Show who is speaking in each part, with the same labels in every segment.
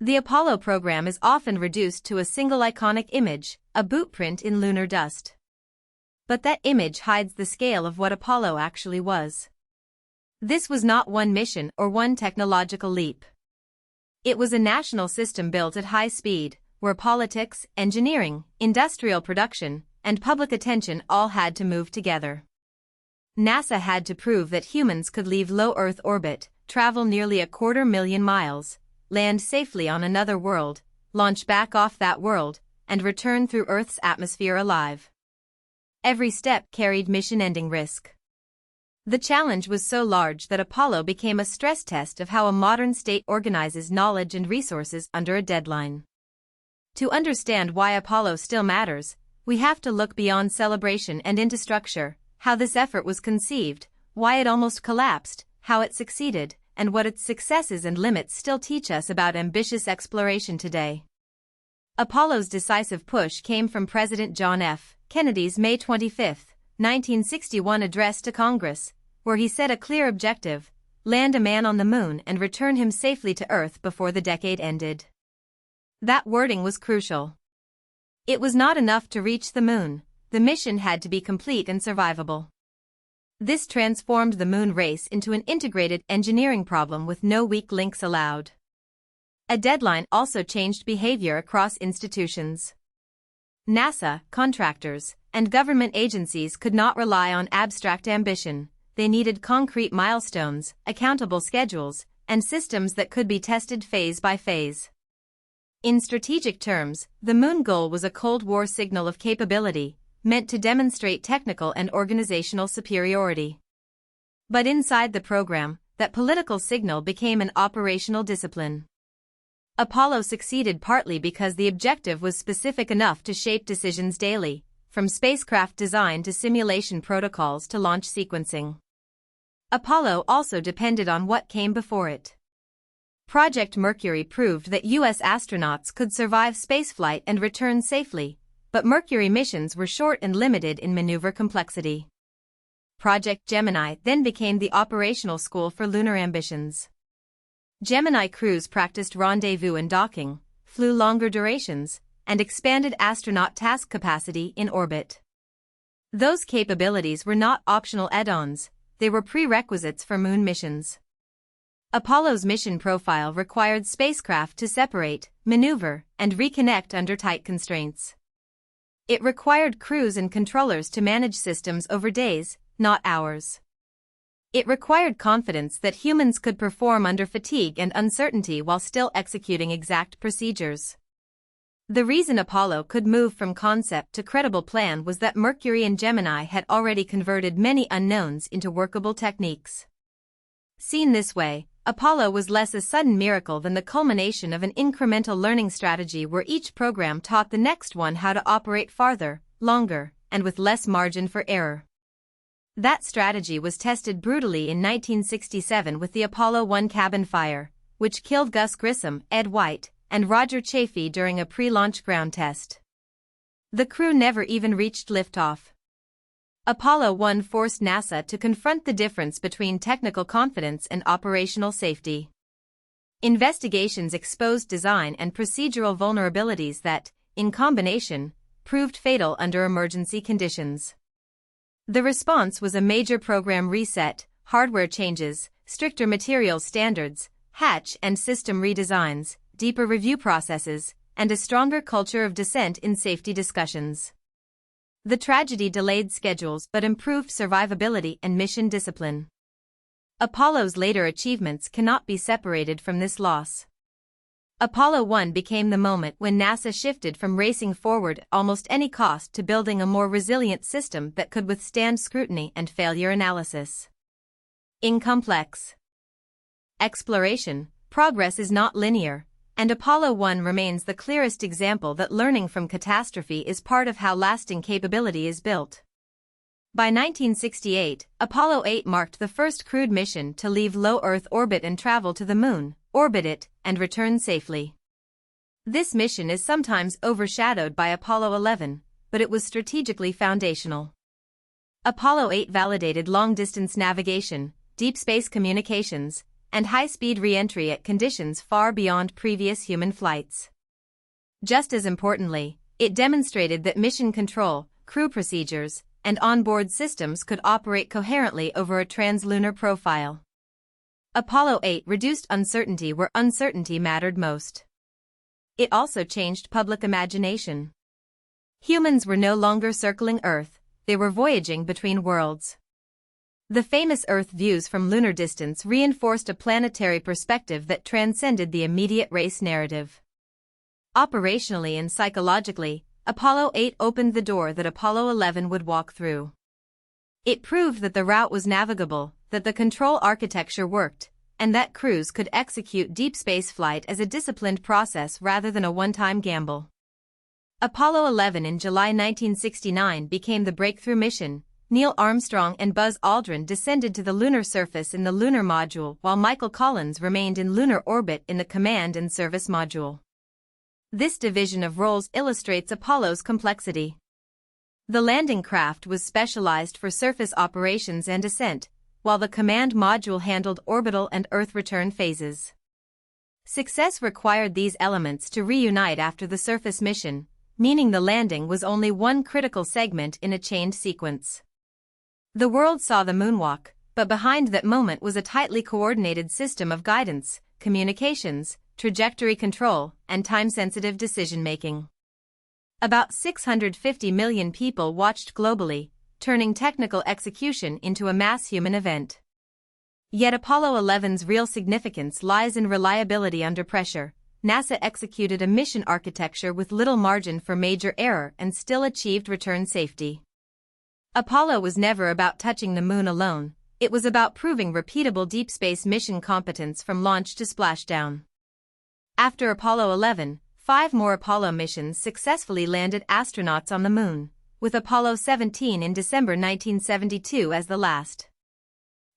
Speaker 1: The Apollo program is often reduced to a single iconic image, a bootprint in lunar dust. But that image hides the scale of what Apollo actually was. This was not one mission or one technological leap. It was a national system built at high speed, where politics, engineering, industrial production, and public attention all had to move together. NASA had to prove that humans could leave low Earth orbit, travel nearly 250,000 miles, land safely on another world, launch back off that world, and return through Earth's atmosphere alive. Every step carried mission-ending risk. The challenge was so large that Apollo became a stress test of how a modern state organizes knowledge and resources under a deadline. To understand why Apollo still matters, we have to look beyond celebration and into structure, how this effort was conceived, why it almost collapsed, how it succeeded, and what its successes and limits still teach us about ambitious exploration today. Apollo's decisive push came from President John F. Kennedy's May 25, 1961 address to Congress, where he set a clear objective: land a man on the moon and return him safely to Earth before the decade ended. That wording was crucial. It was not enough to reach the moon, the mission had to be complete and survivable. This transformed the moon race into an integrated engineering problem with no weak links allowed. A deadline also changed behavior across institutions. NASA, contractors, and government agencies could not rely on abstract ambition. They needed concrete milestones, accountable schedules, and systems that could be tested phase by phase. In strategic terms, the moon goal was a Cold War signal of capability, meant to demonstrate technical and organizational superiority. But inside the program, that political signal became an operational discipline. Apollo succeeded partly because the objective was specific enough to shape decisions daily, from spacecraft design to simulation protocols to launch sequencing. Apollo also depended on what came before it. Project Mercury proved that U.S. astronauts could survive spaceflight and return safely, but Mercury missions were short and limited in maneuver complexity. Project Gemini then became the operational school for lunar ambitions. Gemini crews practiced rendezvous and docking, flew longer durations, and expanded astronaut task capacity in orbit. Those capabilities were not optional add-ons, they were prerequisites for moon missions. Apollo's mission profile required spacecraft to separate, maneuver, and reconnect under tight constraints. It required crews and controllers to manage systems over days, not hours. It required confidence that humans could perform under fatigue and uncertainty while still executing exact procedures. The reason Apollo could move from concept to credible plan was that Mercury and Gemini had already converted many unknowns into workable techniques. Seen this way, Apollo was less a sudden miracle than the culmination of an incremental learning strategy where each program taught the next one how to operate farther, longer, and with less margin for error. That strategy was tested brutally in 1967 with the Apollo 1 cabin fire, which killed Gus Grissom, Ed White, and Roger Chaffee during a pre-launch ground test. The crew never even reached liftoff. Apollo 1 forced NASA to confront the difference between technical confidence and operational safety. Investigations exposed design and procedural vulnerabilities that, in combination, proved fatal under emergency conditions. The response was a major program reset, hardware changes, stricter materials standards, hatch and system redesigns, deeper review processes, and a stronger culture of dissent in safety discussions. The tragedy delayed schedules but improved survivability and mission discipline. Apollo's later achievements cannot be separated from this loss. Apollo 1 became the moment when NASA shifted from racing forward at almost any cost to building a more resilient system that could withstand scrutiny and failure analysis. In complex exploration, progress is not linear, and Apollo 1 remains the clearest example that learning from catastrophe is part of how lasting capability is built. By 1968, Apollo 8 marked the first crewed mission to leave low Earth orbit and travel to the Moon, orbit it, and return safely. This mission is sometimes overshadowed by Apollo 11, but it was strategically foundational. Apollo 8 validated long-distance navigation, deep space communications, and high-speed re-entry at conditions far beyond previous human flights. Just as importantly, it demonstrated that mission control, crew procedures, and onboard systems could operate coherently over a translunar profile. Apollo 8 reduced uncertainty where uncertainty mattered most. It also changed public imagination. Humans were no longer circling Earth, they were voyaging between worlds. The famous Earth views from lunar distance reinforced a planetary perspective that transcended the immediate race narrative. Operationally and psychologically, Apollo 8 opened the door that Apollo 11 would walk through. It proved that the route was navigable, that the control architecture worked, and that crews could execute deep space flight as a disciplined process rather than a one-time gamble. Apollo 11 in July 1969 became the breakthrough mission. Neil Armstrong and Buzz Aldrin descended to the lunar surface in the Lunar module while Michael Collins remained in lunar orbit in the Command and Service module. This division of roles illustrates Apollo's complexity. The landing craft was specialized for surface operations and ascent, while the Command module handled orbital and Earth return phases. Success required these elements to reunite after the surface mission, meaning the landing was only one critical segment in a chained sequence. The world saw the moonwalk, but behind that moment was a tightly coordinated system of guidance, communications, trajectory control, and time-sensitive decision-making. About 650 million people watched globally, turning technical execution into a mass human event. Yet Apollo 11's real significance lies in reliability under pressure. NASA executed a mission architecture with little margin for major error and still achieved return safety. Apollo was never about touching the moon alone, it was about proving repeatable deep space mission competence from launch to splashdown. After Apollo 11, 5 more Apollo missions successfully landed astronauts on the moon, with Apollo 17 in December 1972 as the last.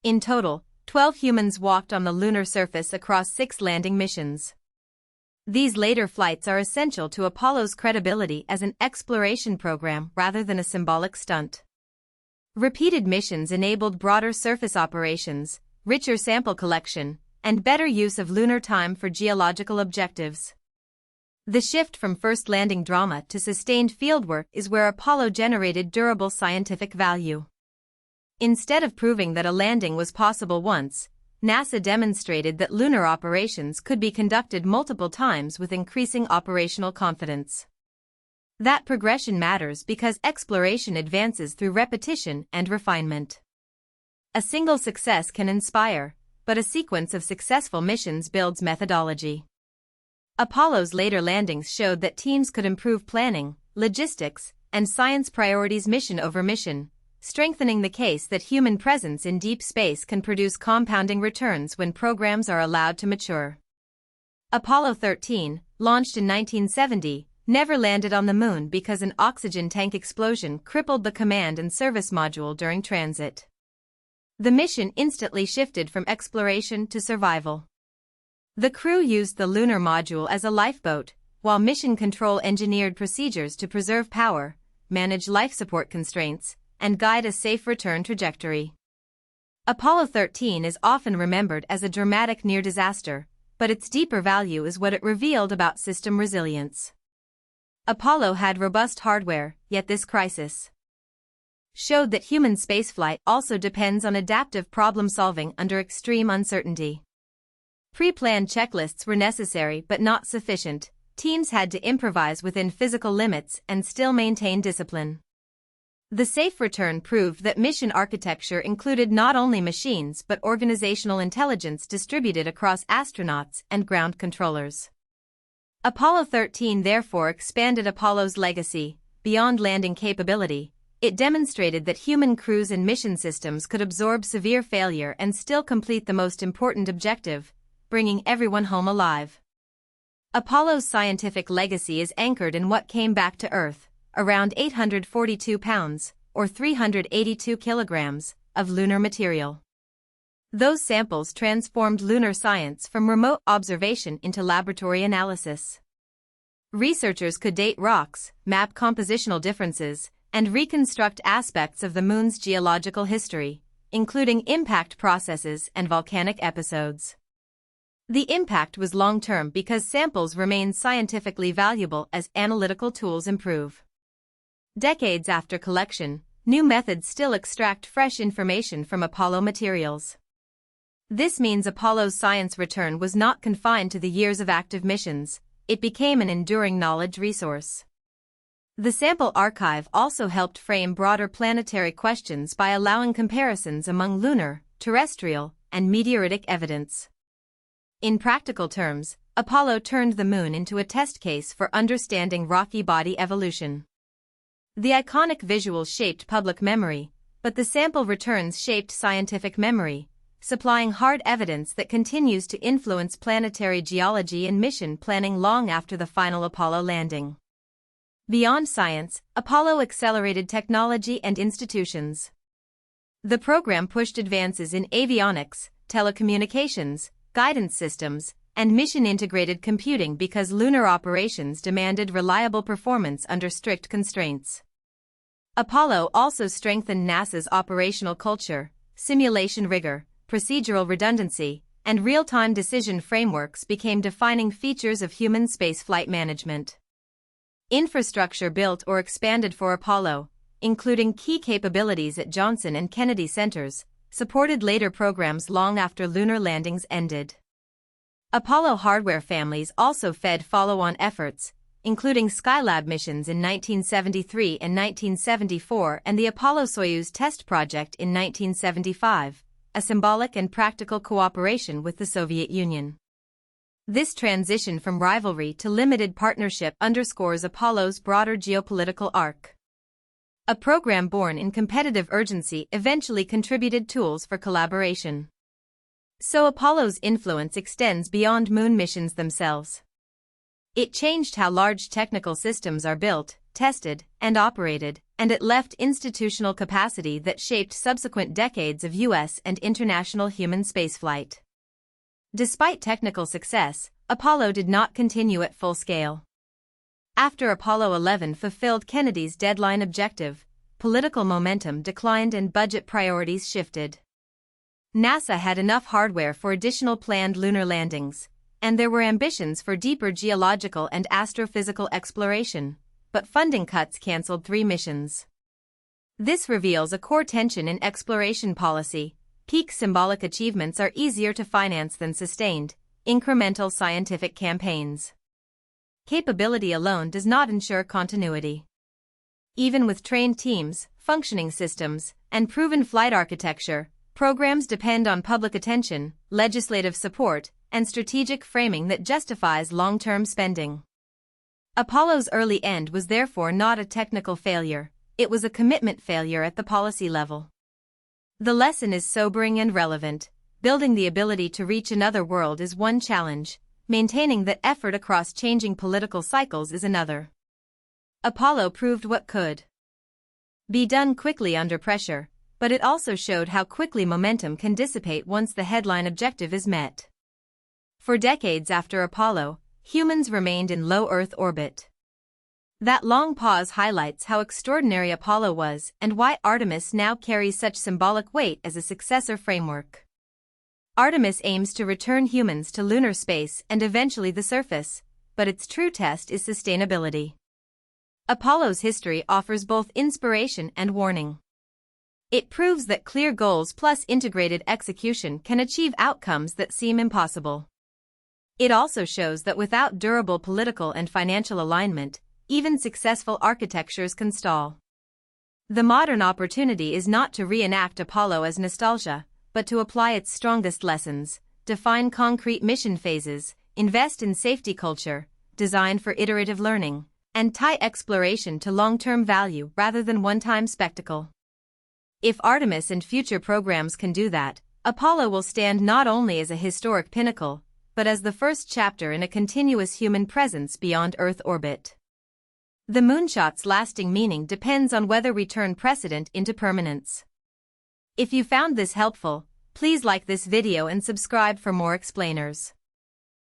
Speaker 1: In total, 12 humans walked on the lunar surface across 6 landing missions. These later flights are essential to Apollo's credibility as an exploration program rather than a symbolic stunt. Repeated missions enabled broader surface operations, richer sample collection, and better use of lunar time for geological objectives. The shift from first landing drama to sustained fieldwork is where Apollo generated durable scientific value. Instead of proving that a landing was possible once, NASA demonstrated that lunar operations could be conducted multiple times with increasing operational confidence. That progression matters because exploration advances through repetition and refinement. A single success can inspire, but a sequence of successful missions builds methodology. Apollo's later landings showed that teams could improve planning, logistics, and science priorities mission over mission, strengthening the case that human presence in deep space can produce compounding returns when programs are allowed to mature. Apollo 13, launched in 1970, never landed on the moon because an oxygen tank explosion crippled the Command and Service module during transit. The mission instantly shifted from exploration to survival. The crew used the lunar module as a lifeboat, while mission control engineered procedures to preserve power, manage life support constraints, and guide a safe return trajectory. Apollo 13 is often remembered as a dramatic near disaster, but its deeper value is what it revealed about system resilience. Apollo had robust hardware, yet this crisis showed that human spaceflight also depends on adaptive problem-solving under extreme uncertainty. Pre-planned checklists were necessary but not sufficient. Teams had to improvise within physical limits and still maintain discipline. The safe return proved that mission architecture included not only machines but organizational intelligence distributed across astronauts and ground controllers. Apollo 13 therefore expanded Apollo's legacy. Beyond landing capability, it demonstrated that human crews and mission systems could absorb severe failure and still complete the most important objective, bringing everyone home alive. Apollo's scientific legacy is anchored in what came back to Earth, around 842 pounds, or 382 kilograms, of lunar material. Those samples transformed lunar science from remote observation into laboratory analysis. Researchers could date rocks, map compositional differences, and reconstruct aspects of the moon's geological history, including impact processes and volcanic episodes. The impact was long-term because samples remain scientifically valuable as analytical tools improve. Decades after collection, new methods still extract fresh information from Apollo materials. This means Apollo's science return was not confined to the years of active missions, it became an enduring knowledge resource. The sample archive also helped frame broader planetary questions by allowing comparisons among lunar, terrestrial, and meteoritic evidence. In practical terms, Apollo turned the Moon into a test case for understanding rocky body evolution. The iconic visuals shaped public memory, but the sample returns shaped scientific memory, supplying hard evidence that continues to influence planetary geology and mission planning long after the final Apollo landing. Beyond science, Apollo accelerated technology and institutions. The program pushed advances in avionics, telecommunications, guidance systems, and mission-integrated computing because lunar operations demanded reliable performance under strict constraints. Apollo also strengthened NASA's operational culture, simulation rigor, procedural redundancy, and real-time decision frameworks became defining features of human spaceflight management. Infrastructure built or expanded for Apollo, including key capabilities at Johnson and Kennedy centers, supported later programs long after lunar landings ended. Apollo hardware families also fed follow-on efforts, including Skylab missions in 1973 and 1974 and the Apollo-Soyuz test project in 1975, a symbolic and practical cooperation with the Soviet Union. This transition from rivalry to limited partnership underscores Apollo's broader geopolitical arc. A program born in competitive urgency eventually contributed tools for collaboration. So Apollo's influence extends beyond moon missions themselves. It changed how large technical systems are built, tested, and operated, and it left institutional capacity that shaped subsequent decades of U.S. and international human spaceflight. Despite technical success, Apollo did not continue at full scale. After Apollo 11 fulfilled Kennedy's deadline objective, political momentum declined and budget priorities shifted. NASA had enough hardware for additional planned lunar landings, and there were ambitions for deeper geological and astrophysical exploration, but funding cuts canceled 3 missions. This reveals a core tension in exploration policy. Peak symbolic achievements are easier to finance than sustained, incremental scientific campaigns. Capability alone does not ensure continuity. Even with trained teams, functioning systems, and proven flight architecture, programs depend on public attention, legislative support, and strategic framing that justifies long-term spending. Apollo's early end was therefore not a technical failure, it was a commitment failure at the policy level. The lesson is sobering and relevant. Building the ability to reach another world is one challenge, maintaining that effort across changing political cycles is another. Apollo proved what could be done quickly under pressure, but it also showed how quickly momentum can dissipate once the headline objective is met. For decades after Apollo, humans remained in low Earth orbit. That long pause highlights how extraordinary Apollo was and why Artemis now carries such symbolic weight as a successor framework. Artemis aims to return humans to lunar space and eventually the surface, but its true test is sustainability. Apollo's history offers both inspiration and warning. It proves that clear goals plus integrated execution can achieve outcomes that seem impossible. It also shows that without durable political and financial alignment, even successful architectures can stall. The modern opportunity is not to reenact Apollo as nostalgia, but to apply its strongest lessons, define concrete mission phases, invest in safety culture, design for iterative learning, and tie exploration to long-term value rather than one-time spectacle. If Artemis and future programs can do that, Apollo will stand not only as a historic pinnacle, but as the first chapter in a continuous human presence beyond Earth orbit. The moonshot's lasting meaning depends on whether we turn precedent into permanence. If you found this helpful, please like this video and subscribe for more explainers.